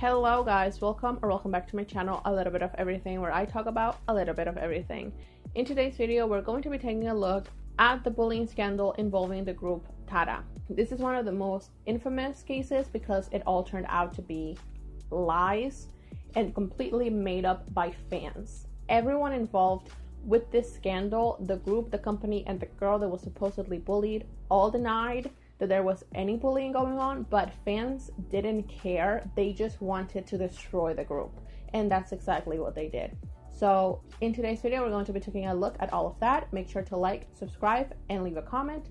Hello guys, welcome back to my channel, A Little Bit of Everything, where I talk about a little bit of everything. In today's video, we're going to be taking a look at the bullying scandal involving the group T-ARA. This is one of the most infamous cases because it all turned out to be lies and completely made up by fans. Everyone involved with this scandal, the group, the company, and the girl that was supposedly bullied, all denied that there was any bullying going on, but fans didn't care. They just wanted to destroy the group, and that's exactly what they did. So in today's video, we're going to be taking a look at all of that. Make sure to like, subscribe, and leave a comment,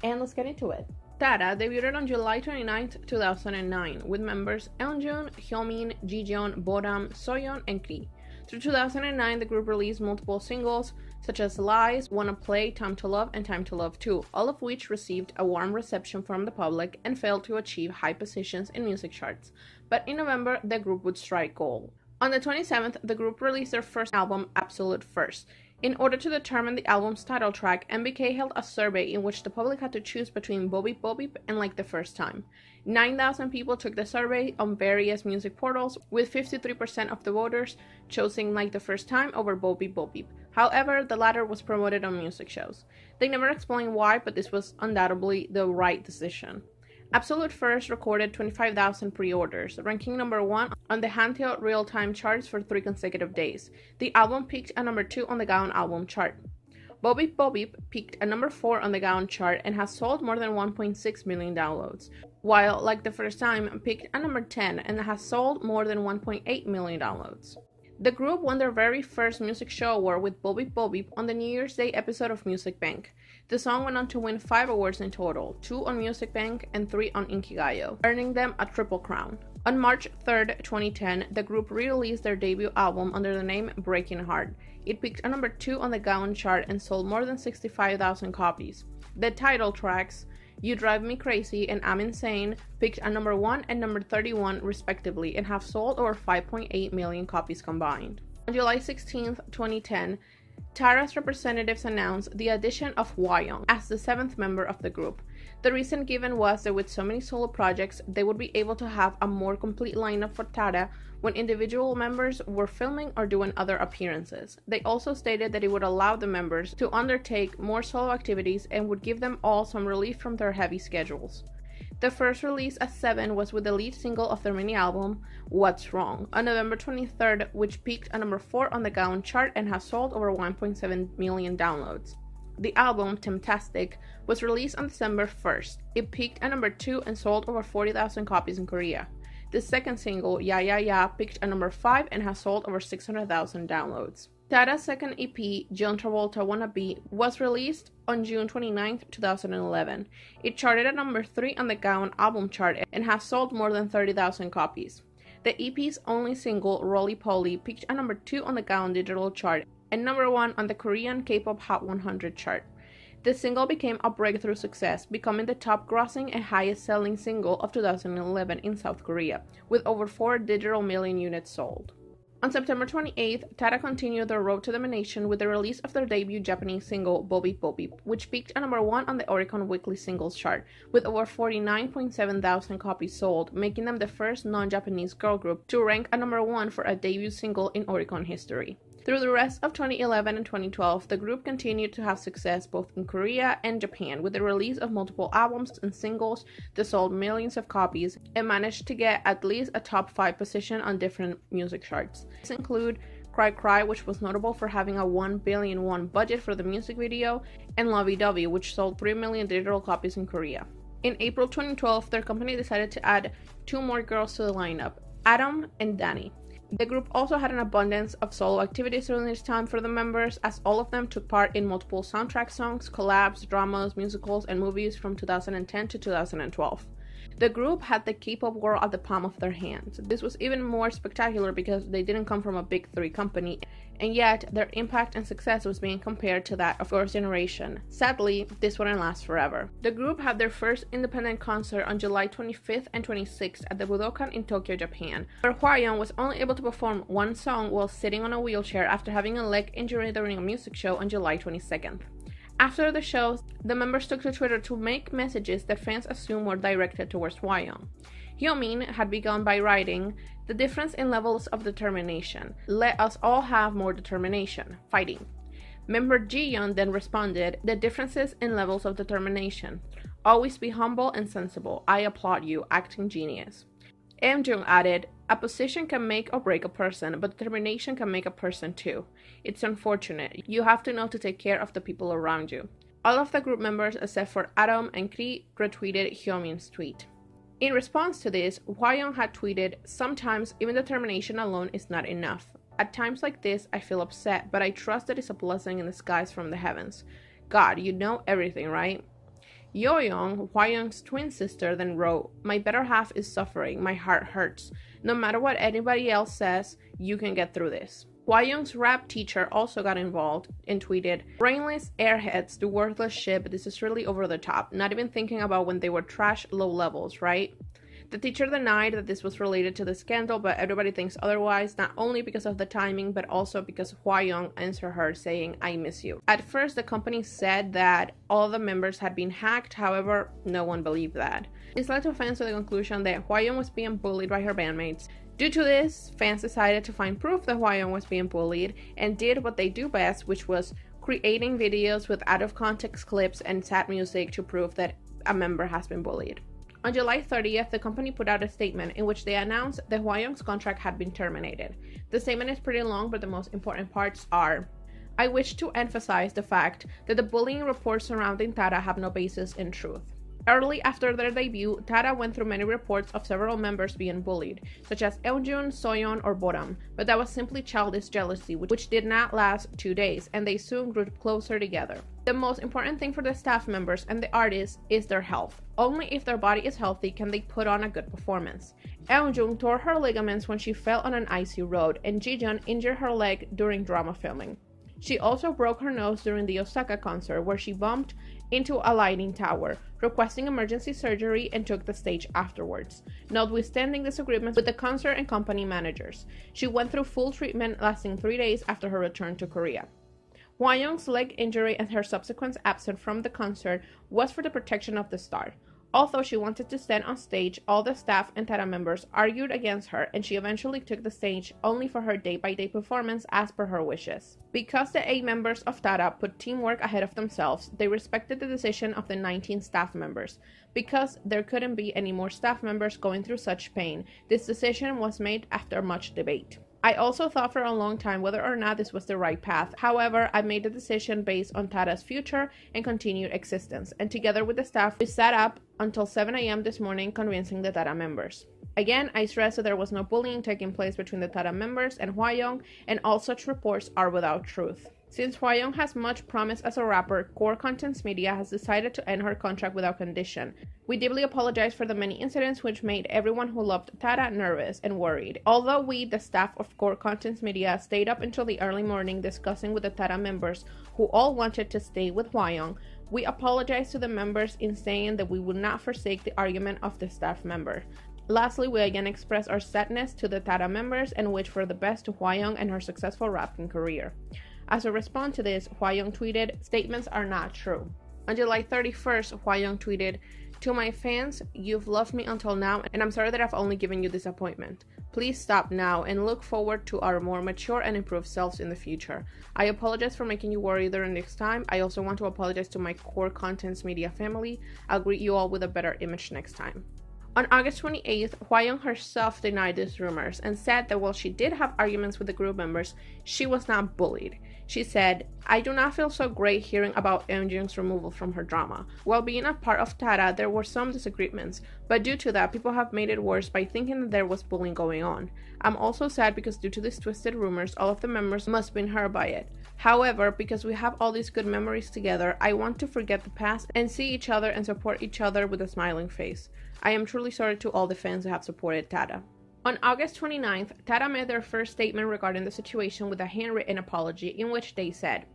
and let's get into it. T-ARA debuted on July 29th, 2009 with members Eunjun, Hyomin, Jijeon, Bodam, Soyeon, and Kri. Through 2009, the group released multiple singles such as Lies, Wanna Play, Time to Love, and Time to Love 2, all of which received a warm reception from the public and failed to achieve high positions in music charts. But in November, the group would strike gold. On the 27th, the group released their first album, Absolute First. In order to determine the album's title track, MBK held a survey in which the public had to choose between Bobip Bobip and Like the First Time. 9,000 people took the survey on various music portals, with 53% of the voters choosing Like the First Time over Bobip Bobip. However, the latter was promoted on music shows. They never explained why, but this was undoubtedly the right decision. Absolute First recorded 25,000 pre-orders, ranking number 1 on the Hangul real-time charts for 3 consecutive days. The album peaked at number 2 on the Gaon album chart. Bobip Bobip peaked at number 4 on the Gaon chart and has sold more than 1.6 million downloads, while Like the First Time peaked at number 10 and has sold more than 1.8 million downloads. The group won their very first music show award with Bobip Bobip on the New Year's Day episode of Music Bank. The song went on to win 5 awards in total, 2 on Music Bank and 3 on Inkigayo, earning them a triple crown. On March 3rd, 2010, the group re-released their debut album under the name Breaking Heart. It peaked at number 2 on the Gaon chart and sold more than 65,000 copies. The title tracks, You Drive Me Crazy and I'm Insane, peaked at number 1 and number 31 respectively and have sold over 5.8 million copies combined. On July 16th, 2010, T-ARA's representatives announced the addition of Hwayoung as the 7th member of the group. The reason given was that with so many solo projects, they would be able to have a more complete lineup for T-ARA when individual members were filming or doing other appearances. They also stated that it would allow the members to undertake more solo activities and would give them all some relief from their heavy schedules. The first release as 7 was with the lead single of their mini-album, What's Wrong, on November 23rd, which peaked at number 4 on the Gaon chart and has sold over 1.7 million downloads. The album, Temptastic, was released on December 1st. It peaked at number 2 and sold over 40,000 copies in Korea. The second single, Ya Ya Ya, peaked at number 5 and has sold over 600,000 downloads. T-ARA's second EP, John Travolta Wanna Be, was released on June 29, 2011. It charted at number 3 on the Gaon album chart and has sold more than 30,000 copies. The EP's only single, Roly Poly, peaked at number 2 on the Gaon digital chart and number 1 on the Korean K-pop Hot 100 chart. The single became a breakthrough success, becoming the top-grossing and highest-selling single of 2011 in South Korea, with over 4 digital million units sold. On September 28th, T-ARA continued their road to domination with the release of their debut Japanese single, Bobip Bobip, which peaked at number 1 on the Oricon Weekly Singles Chart, with over 49.7 thousand copies sold, making them the first non-Japanese girl group to rank at number 1 for a debut single in Oricon history. Through the rest of 2011 and 2012, the group continued to have success both in Korea and Japan with the release of multiple albums and singles that sold millions of copies and managed to get at least a top 5 position on different music charts. These include Cry Cry, which was notable for having a 1 billion won budget for the music video, and Lovey Dovey, which sold 3 million digital copies in Korea. In April 2012, their company decided to add 2 more girls to the lineup, Adam and Danny. The group also had an abundance of solo activities during this time for the members, as all of them took part in multiple soundtrack songs, collabs, dramas, musicals, and movies from 2010 to 2012. The group had the K-pop world at the palm of their hands. This was even more spectacular because they didn't come from a big 3 company, and yet their impact and success was being compared to that of Girls' Generation. Sadly, this wouldn't last forever. The group had their first independent concert on July 25th and 26th at the Budokan in Tokyo, Japan, where Hwayoung was only able to perform 1 song while sitting on a wheelchair after having a leg injury during a music show on July 22nd. After the show, the members took to Twitter to make messages that fans assumed were directed towards Hwayoung. Hyomin had begun by writing, The difference in levels of determination. Let us all have more determination. Fighting. Member Ji-young then responded, the differences in levels of determination. Always be humble and sensible. I applaud you. Acting genius. Eun-jung added, a position can make or break a person, but determination can make a person too. It's unfortunate. You have to know to take care of the people around you. All of the group members except for Adam and Kri retweeted Hyomin's tweet. In response to this, Hwayoung had tweeted, sometimes even determination alone is not enough. At times like this, I feel upset, but I trust that it's a blessing in disguise from the heavens. God, you know everything, right? Hwayoung, Hwayoung's twin sister, then wrote, my better half is suffering, my heart hurts. No matter what anybody else says, you can get through this. Hwayoung's rap teacher also got involved and tweeted, brainless airheads do worthless shit, but this is really over the top, not even thinking about when they were trash low levels, right? The teacher denied that this was related to the scandal, but everybody thinks otherwise, not only because of the timing, but also because Hwayoung answered her saying, I miss you. At first, the company said that all the members had been hacked, however, no one believed that. This led to fans to the conclusion that Hwayoung was being bullied by her bandmates. Due to this, fans decided to find proof that Hwayoung was being bullied and did what they do best, which was creating videos with out-of-context clips and sad music to prove that a member has been bullied. On July 30th, the company put out a statement in which they announced that Hwayoung's contract had been terminated. The statement is pretty long, but the most important parts are, I wish to emphasize the fact that the bullying reports surrounding T-ARA have no basis in truth. Early after their debut, T-ARA went through many reports of several members being bullied, such as Eun-jun, Soyeon, or Boram, but that was simply childish jealousy, which did not last 2 days, and they soon grew closer together. The most important thing for the staff members and the artists is their health. Only if their body is healthy can they put on a good performance. Eun-jung tore her ligaments when she fell on an icy road, and Ji-jun injured her leg during drama filming. She also broke her nose during the Osaka concert, where she bumped into a lighting tower, requesting emergency surgery, and took the stage afterwards, notwithstanding disagreements with the concert and company managers. She went through full treatment lasting 3 days after her return to Korea. Hwayoung's leg injury and her subsequent absence from the concert was for the protection of the star. Although she wanted to stand on stage, all the staff and T-ARA members argued against her, and she eventually took the stage only for her day-by-day performance as per her wishes. Because the 8 members of T-ARA put teamwork ahead of themselves, they respected the decision of the 19 staff members. Because there couldn't be any more staff members going through such pain, this decision was made after much debate. I also thought for a long time whether or not this was the right path. However, I made the decision based on T-ARA's future and continued existence, and together with the staff, we sat up until 7 a.m. this morning convincing the T-ARA members. Again, I stress that there was no bullying taking place between the T-ARA members and Hwayoung, and all such reports are without truth. Since Hwayoung has much promise as a rapper, Core Contents Media has decided to end her contract without condition. We deeply apologize for the many incidents which made everyone who loved T-ARA nervous and worried. Although we, the staff of Core Contents Media, stayed up until the early morning discussing with the T-ARA members who all wanted to stay with Hwayoung, we apologize to the members in saying that we would not forsake the argument of the staff member. Lastly, we again express our sadness to the T-ARA members and wish for the best to Hwayoung and her successful rapping career. As a response to this, Hwayoung tweeted, statements are not true. On July 31st, Hwayoung tweeted, to my fans, you've loved me until now, and I'm sorry that I've only given you disappointment. Please stop now and look forward to our more mature and improved selves in the future. I apologize for making you worry during this time. I also want to apologize to my Core Contents Media family. I'll greet you all with a better image next time. On August 28th, Hwayoung herself denied these rumors and said that while she did have arguments with the group members, she was not bullied. She said, I do not feel so great hearing about Eun-jung's removal from her drama. While being a part of T-ARA, there were some disagreements, but due to that, people have made it worse by thinking that there was bullying going on. I'm also sad because due to these twisted rumors, all of the members must have been hurt by it. However, because we have all these good memories together, I want to forget the past and see each other and support each other with a smiling face. I am truly sorry to all the fans who have supported T-ARA. On August 29th, T-ARA made their first statement regarding the situation with a handwritten apology in which they said,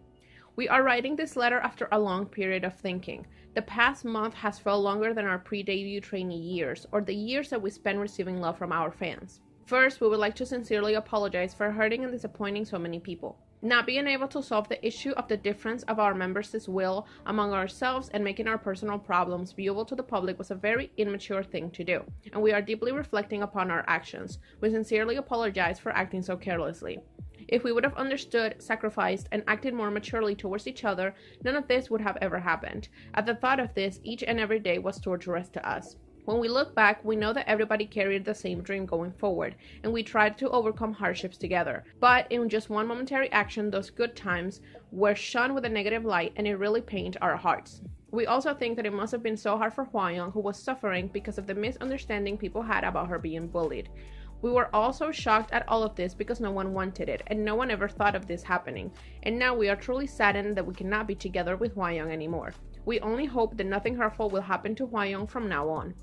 we are writing this letter after a long period of thinking. The past month has felt longer than our pre-debut trainee years, or the years that we spent receiving love from our fans. First, we would like to sincerely apologize for hurting and disappointing so many people. Not being able to solve the issue of the difference of our members' will among ourselves and making our personal problems viewable to the public was a very immature thing to do, and we are deeply reflecting upon our actions. We sincerely apologize for acting so carelessly. If we would have understood, sacrificed, and acted more maturely towards each other, none of this would have ever happened. At the thought of this, each and every day was torturous to us. When we look back, we know that everybody carried the same dream going forward, and we tried to overcome hardships together. But in just one momentary action, those good times were shone with a negative light, and it really pained our hearts. We also think that it must have been so hard for Hwayoung, who was suffering because of the misunderstanding people had about her being bullied. We were also shocked at all of this because no one wanted it, and no one ever thought of this happening. And now we are truly saddened that we cannot be together with Hwayoung anymore. We only hope that nothing hurtful will happen to Hwayoung from now on.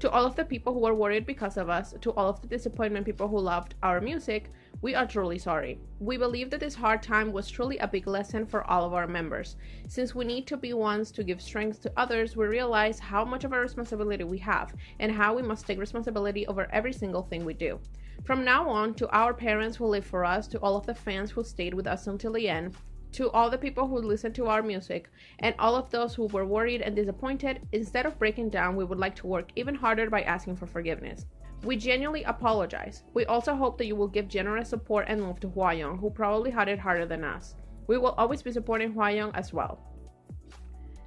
To all of the people who were worried because of us, to all of the disappointment people who loved our music, we are truly sorry. We believe that this hard time was truly a big lesson for all of our members. Since we need to be ones to give strength to others, we realize how much of a responsibility we have and how we must take responsibility over every single thing we do. From now on, to our parents who live for us, to all of the fans who stayed with us until the end, to all the people who listened to our music, and all of those who were worried and disappointed, instead of breaking down, we would like to work even harder by asking for forgiveness. We genuinely apologize. We also hope that you will give generous support and love to Hwayoung, who probably had it harder than us. We will always be supporting Hwayoung as well.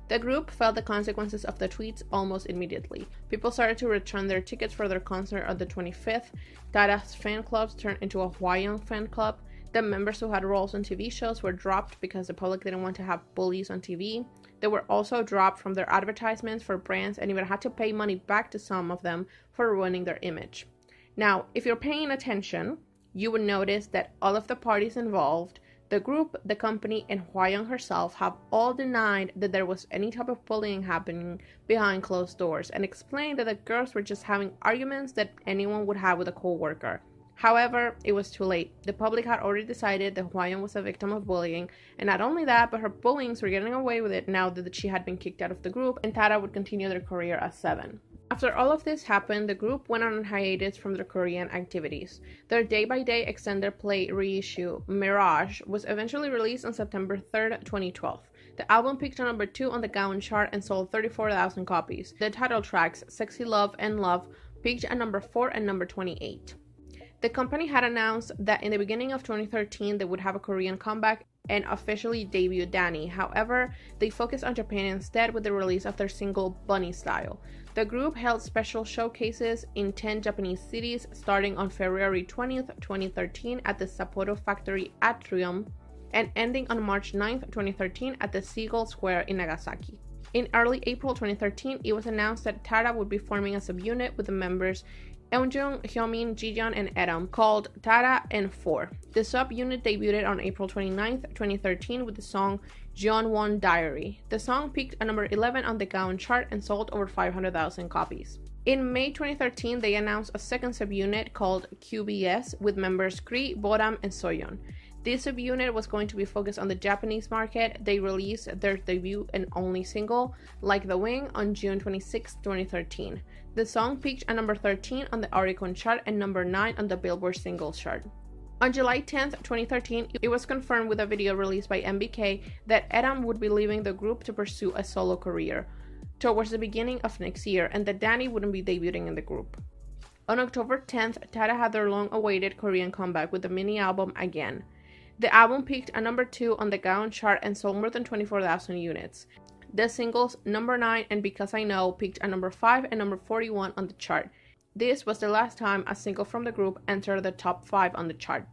The group felt the consequences of the tweets almost immediately. People started to return their tickets for their concert on the 25th. T-ARA's fan clubs turned into a Hwayoung fan club. The members who had roles on TV shows were dropped because the public didn't want to have bullies on TV. They were also dropped from their advertisements for brands and even had to pay money back to some of them for ruining their image. Now, if you're paying attention, you would notice that all of the parties involved, the group, the company, and Hwayoung herself have all denied that there was any type of bullying happening behind closed doors and explained that the girls were just having arguments that anyone would have with a co-worker. However, it was too late. The public had already decided that Hwayoung was a victim of bullying, and not only that, but her bullies were getting away with it now that she had been kicked out of the group, and T-ARA would continue their career as Seven. After all of this happened, the group went on hiatus from their Korean activities. Their day-by-day extended play reissue, Mirage, was eventually released on September 3rd, 2012. The album peaked at number 2 on the Gaon chart and sold 34,000 copies. The title tracks, Sexy Love and Love, peaked at number 4 and number 28. The company had announced that in the beginning of 2013 they would have a Korean comeback and officially debut Danny. However, they focused on Japan instead with the release of their single Bunny Style. The group held special showcases in 10 Japanese cities starting on February 20th, 2013 at the Sapporo Factory Atrium and ending on March 9th, 2013 at the Seagull Square in Nagasaki. In early April 2013, it was announced that T-ARA would be forming a subunit with the members Eunjung, Hyomin, Jijeon, and Edam, called T-ARA N4. The subunit debuted on April 29th, 2013 with the song Jeonwon Diary. The song peaked at number 11 on the Gaon chart and sold over 500,000 copies. In May 2013, they announced a second subunit called QBS with members Kri, Bodam, and Soyeon. This subunit was going to be focused on the Japanese market. They released their debut and only single, Like the Wing, on June 26, 2013. The song peaked at number 13 on the Oricon chart and number 9 on the Billboard Singles chart. On July 10, 2013, it was confirmed with a video released by MBK that Edam would be leaving the group to pursue a solo career towards the beginning of next year, and that Danny wouldn't be debuting in the group. On October 10th, T-ARA had their long-awaited Korean comeback with the mini-album Again. The album peaked at number 2 on the Gaon chart and sold more than 24,000 units. The singles number 9 and Because I Know peaked at number 5 and number 41 on the chart. This was the last time a single from the group entered the top 5 on the chart.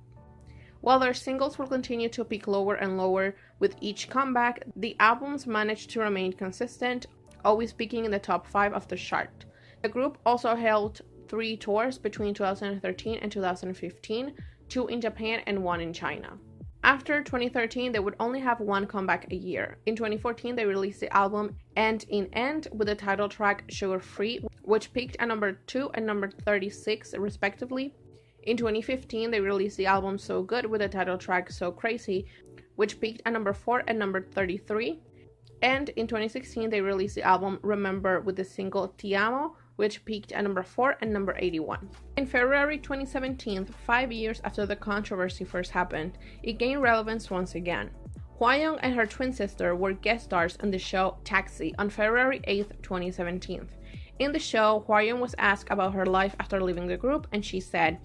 While their singles will continue to peak lower and lower with each comeback, the albums managed to remain consistent, always peaking in the top 5 of the chart. The group also held 3 tours between 2013 and 2015, 2 in Japan and 1 in China. After 2013, they would only have 1 comeback a year. In 2014, they released the album End in End with the title track Sugar Free, which peaked at number 2 and number 36 respectively. In 2015, they released the album So Good with the title track So Crazy, which peaked at number 4 and number 33. And in 2016, they released the album Remember with the single Ti Amo, which peaked at number 4 and number 81. In February 2017, 5 years after the controversy first happened, it gained relevance once again. Hwayoung and her twin sister were guest stars on the show Taxi on February 8, 2017. In the show, Hwayoung was asked about her life after leaving the group, and she said,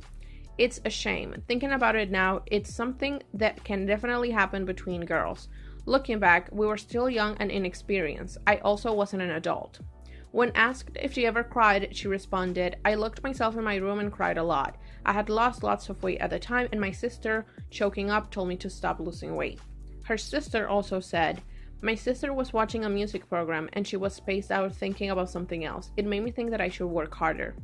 "It's a shame. Thinking about it now, it's something that can definitely happen between girls. Looking back, we were still young and inexperienced. I also wasn't an adult." When asked if she ever cried, she responded, "I locked myself in my room and cried a lot. I had lost lots of weight at the time, and my sister, choking up, told me to stop losing weight." Her sister also said, "My sister was watching a music program and she was spaced out thinking about something else. It made me think that I should work harder."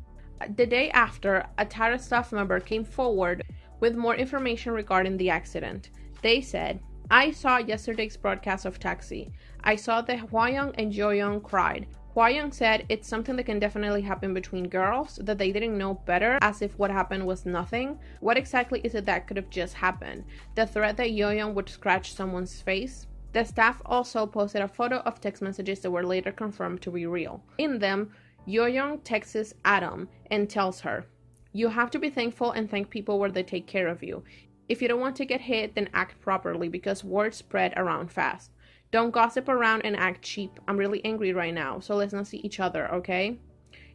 The day after, a T-ARA staff member came forward with more information regarding the accident. They said, "I saw yesterday's broadcast of Taxi. I saw that Hwayoung and Hwayoung cried. Hwayoung said it's something that can definitely happen between girls, that they didn't know better, as if what happened was nothing. What exactly is it that could have just happened? The threat that Hwayoung would scratch someone's face?" The staff also posted a photo of text messages that were later confirmed to be real. In them, Hwayoung texts Adam and tells her, "You have to be thankful and thank people where they take care of you. If you don't want to get hit, then act properly because words spread around fast. Don't gossip around and act cheap. I'm really angry right now, so let's not see each other, okay?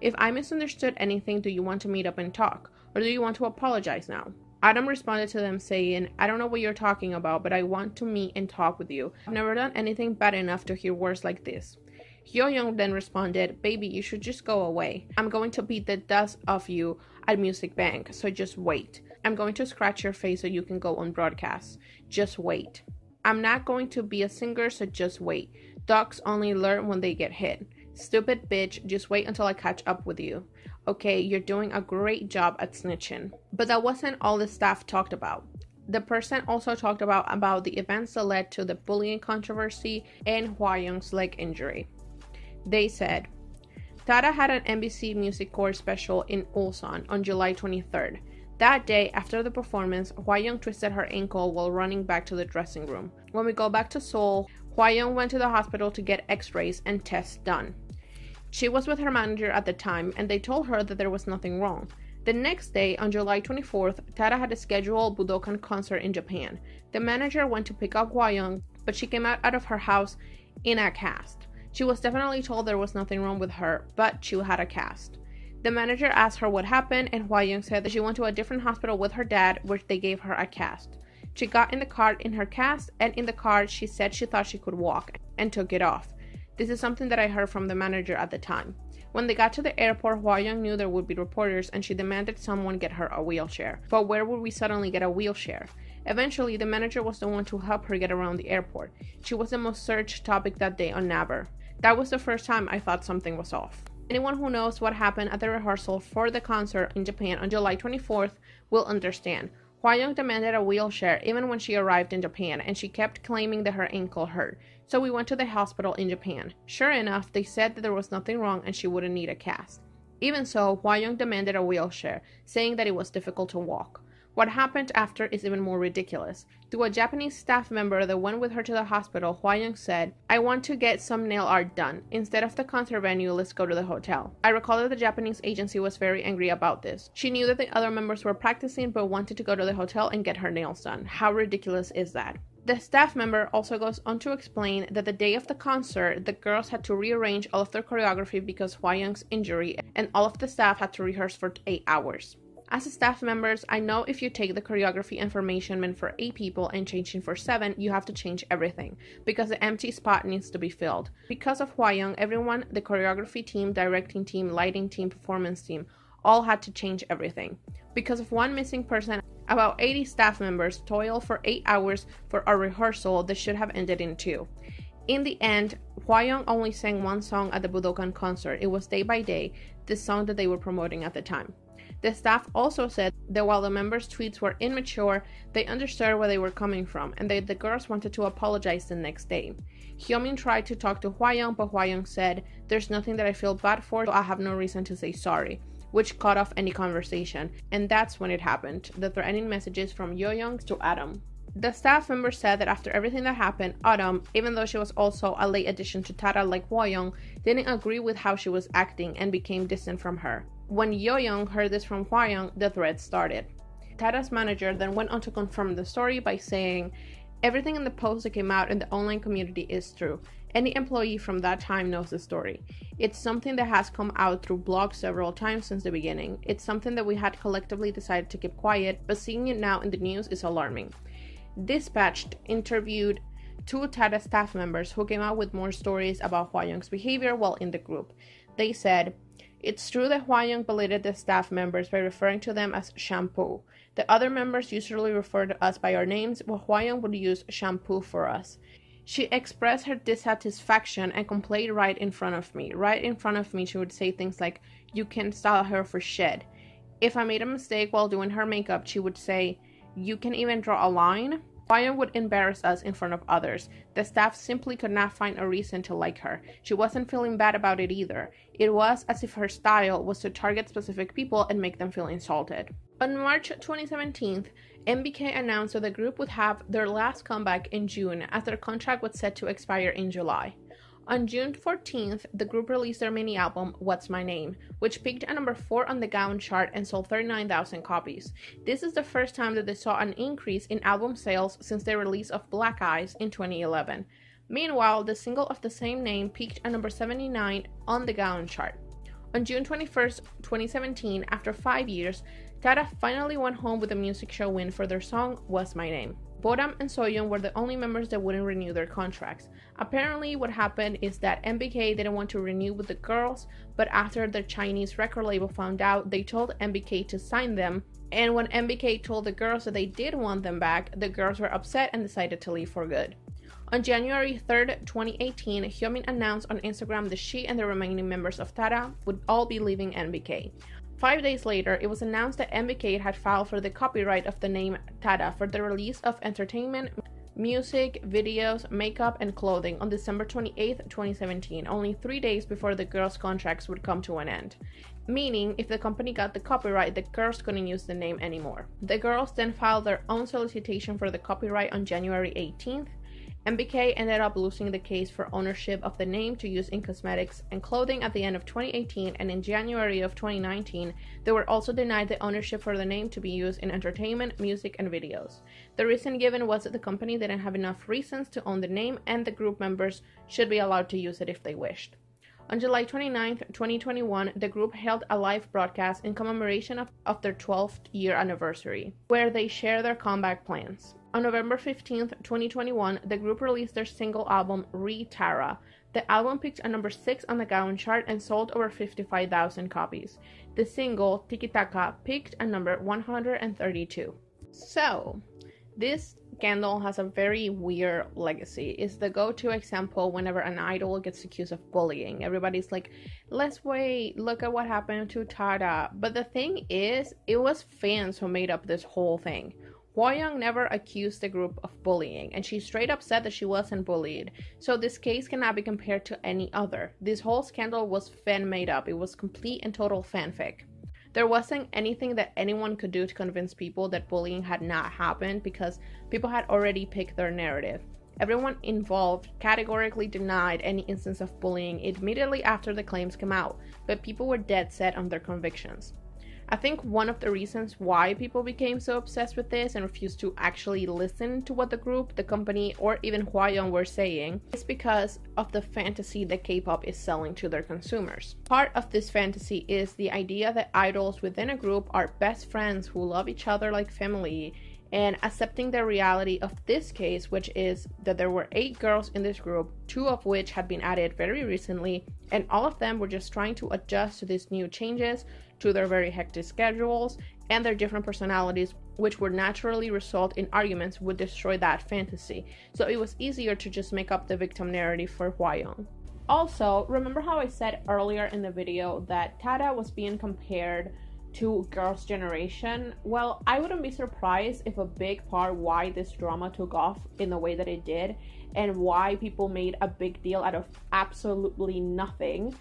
If I misunderstood anything, do you want to meet up and talk? Or do you want to apologize now?" Adam responded to them saying, "I don't know what you're talking about, but I want to meet and talk with you. I've never done anything bad enough to hear words like this." Hwayoung then responded, "Baby, you should just go away. I'm going to beat the dust off you at Music Bank, so just wait. I'm going to scratch your face so you can go on broadcast. Just wait. I'm not going to be a singer, so just wait. Dogs only learn when they get hit. Stupid bitch, just wait until I catch up with you. Okay, you're doing a great job at snitching." But that wasn't all the staff talked about. The person also talked about the events that led to the bullying controversy and Hwayoung's leg injury. They said, "T-ARA had an NBC Music Core special in Ulsan on July 23rd. That day, after the performance, Hwayoung twisted her ankle while running back to the dressing room. When we go back to Seoul, Hwayoung went to the hospital to get x-rays and tests done. She was with her manager at the time, and they told her that there was nothing wrong. The next day, on July 24th, T-ARA had a scheduled Budokan concert in Japan. The manager went to pick up Hwayoung, but she came out of her house in a cast. She was definitely told there was nothing wrong with her, but she had a cast. The manager asked her what happened, and Hwayoung said that she went to a different hospital with her dad, where they gave her a cast. She got in the car in her cast, and in the car she said she thought she could walk, and took it off. This is something that I heard from the manager at the time. When they got to the airport, Hwayoung knew there would be reporters, and she demanded someone get her a wheelchair. But where would we suddenly get a wheelchair? Eventually, the manager was the one to help her get around the airport. She was the most searched topic that day on Naver. That was the first time I thought something was off. Anyone who knows what happened at the rehearsal for the concert in Japan on July 24th will understand. Hwayoung demanded a wheelchair even when she arrived in Japan, and she kept claiming that her ankle hurt. So we went to the hospital in Japan. Sure enough, they said that there was nothing wrong and she wouldn't need a cast. Even so, Hwayoung demanded a wheelchair, saying that it was difficult to walk. What happened after is even more ridiculous. To a Japanese staff member that went with her to the hospital, Hwayoung said, "I want to get some nail art done. Instead of the concert venue, let's go to the hotel." I recall that the Japanese agency was very angry about this. She knew that the other members were practicing but wanted to go to the hotel and get her nails done. How ridiculous is that? The staff member also goes on to explain that the day of the concert, the girls had to rearrange all of their choreography because of Hwayoung's injury, and all of the staff had to rehearse for 8 hours. As staff members, I know if you take the choreography information meant for 8 people and change it for 7, you have to change everything, because the empty spot needs to be filled. Because of Hwayoung, everyone, the choreography team, directing team, lighting team, performance team, all had to change everything. Because of one missing person, about 80 staff members toiled for 8 hours for a rehearsal that should have ended in 2. In the end, Hwayoung only sang one song at the Budokan concert. It was Day by Day, the song that they were promoting at the time. The staff also said that while the members' tweets were immature, they understood where they were coming from, and that the girls wanted to apologize the next day. Hyomin tried to talk to Hwayoung, but Hwayoung said, "There's nothing that I feel bad for, so I have no reason to say sorry," which cut off any conversation, and that's when it happened, the threatening messages from Hwayoung to Adam. The staff member said that after everything that happened, Autumn, even though she was also a late addition to T-ARA like Hwayoung, didn't agree with how she was acting and became distant from her. When Hwayoung heard this from Hwayoung, the thread started. T-ARA's manager then went on to confirm the story by saying, "Everything in the post that came out in the online community is true. Any employee from that time knows the story. It's something that has come out through blogs several times since the beginning. It's something that we had collectively decided to keep quiet, but seeing it now in the news is alarming." Dispatched interviewed two T-ARA staff members who came out with more stories about Hwayoung's behavior while in the group. They said, "It's true that Hwayoung belated the staff members by referring to them as shampoo. The other members usually refer to us by our names, while Hwayoung would use shampoo for us. She expressed her dissatisfaction and complained right in front of me. Right in front of me, she would say things like, 'You can style her for shit.' If I made a mistake while doing her makeup, she would say, 'You can even draw a line?' Hwayoung would embarrass us in front of others. The staff simply could not find a reason to like her. She wasn't feeling bad about it either. It was as if her style was to target specific people and make them feel insulted." On March 2017, MBK announced that the group would have their last comeback in June as their contract was set to expire in July. On June 14th, the group released their mini album, What's My Name, which peaked at number 4 on the Gaon chart and sold 39,000 copies. This is the first time that they saw an increase in album sales since their release of Black Eyes in 2011. Meanwhile, the single of the same name peaked at number 79 on the Gaon chart. On June 21st, 2017, after 5 years, T-ARA finally went home with a music show win for their song, What's My Name. Bodam and Soyeon were the only members that wouldn't renew their contracts. Apparently, what happened is that MBK didn't want to renew with the girls, but after the Chinese record label found out, they told MBK to sign them, and when MBK told the girls that they did want them back, the girls were upset and decided to leave for good. On January 3rd, 2018, Hyomin announced on Instagram that she and the remaining members of T-ARA would all be leaving MBK. 5 days later, it was announced that MBK had filed for the copyright of the name T-ARA for the release of entertainment, music, videos, makeup, and clothing on December 28, 2017, only 3 days before the girls' contracts would come to an end. Meaning, if the company got the copyright, the girls couldn't use the name anymore. The girls then filed their own solicitation for the copyright on January 18th. MBK ended up losing the case for ownership of the name to use in cosmetics and clothing at the end of 2018, and in January of 2019, they were also denied the ownership for the name to be used in entertainment, music, and videos. The reason given was that the company didn't have enough reasons to own the name, and the group members should be allowed to use it if they wished. On July 29, 2021, the group held a live broadcast in commemoration of their 12th year anniversary, where they share their comeback plans. On November 15, 2021, the group released their single album, T-ARA. The album peaked at number 6 on the Gaon chart and sold over 55,000 copies. The single, Tiki Taka, peaked at number 132. So, this scandal has a very weird legacy. It's the go-to example whenever an idol gets accused of bullying. Everybody's like, let's wait, look at what happened to T-ARA. But the thing is, it was fans who made up this whole thing. Hwayoung never accused the group of bullying, and she straight up said that she wasn't bullied. So this case cannot be compared to any other. This whole scandal was fan made up. It was complete and total fanfic. There wasn't anything that anyone could do to convince people that bullying had not happened because people had already picked their narrative. Everyone involved categorically denied any instance of bullying immediately after the claims came out, but people were dead set on their convictions. I think one of the reasons why people became so obsessed with this and refused to actually listen to what the group, the company, or even Hwayoung were saying is because of the fantasy that K-pop is selling to their consumers. Part of this fantasy is the idea that idols within a group are best friends who love each other like family, and accepting the reality of this case, which is that there were 8 girls in this group, 2 of which had been added very recently, and all of them were just trying to adjust to these new changes, to their very hectic schedules, and their different personalities, which would naturally result in arguments, would destroy that fantasy. So it was easier to just make up the victim narrative for Hwayoung. Also, remember how I said earlier in the video that T-ARA was being compared to Girls' Generation? Well, I wouldn't be surprised if a big part why this drama took off in the way that it did and why people made a big deal out of absolutely nothing,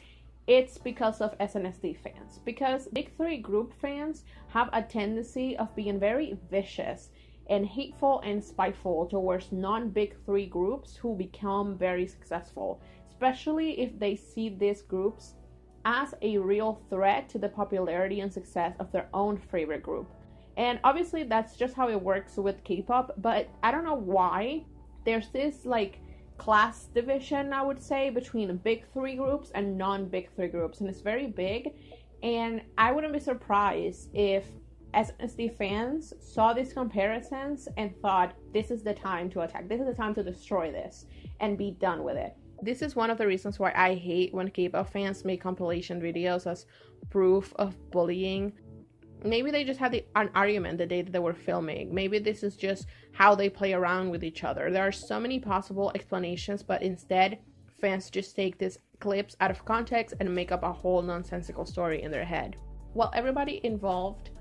it's because of SNSD fans. Because Big 3 group fans have a tendency of being very vicious and hateful and spiteful towards non-big three groups who become very successful, especially if they see these groups as a real threat to the popularity and success of their own favorite group. And obviously that's just how it works with K-pop, but I don't know why there's this like class division, I would say, between big three groups and non-big three groups, and it's very big. And I wouldn't be surprised if SNSD fans saw these comparisons and thought, this is the time to attack, this is the time to destroy this and be done with it. This is one of the reasons why I hate when K-pop fans make compilation videos as proof of bullying. Maybe they just had an argument the day that they were filming. Maybe this is just how they play around with each other. There are so many possible explanations, but instead, fans just take these clips out of context and make up a whole nonsensical story in their head. While everybody involved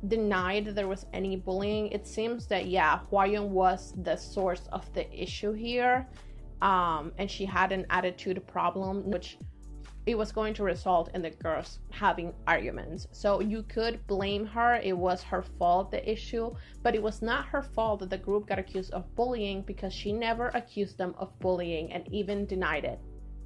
denied that there was any bullying, it seems that, yeah, Hwayoung was the source of the issue here. And she had an attitude problem, which it was going to result in the girls having arguments. So you could blame her, it was her fault, the issue, but it was not her fault that the group got accused of bullying, because she never accused them of bullying and even denied it.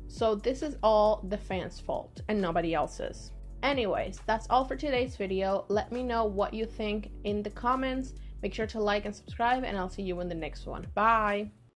So this is all the fans' fault and nobody else's. Anyways, that's all for today's video. Let me know what you think in the comments. Make sure to like and subscribe, and I'll see you in the next one. Bye!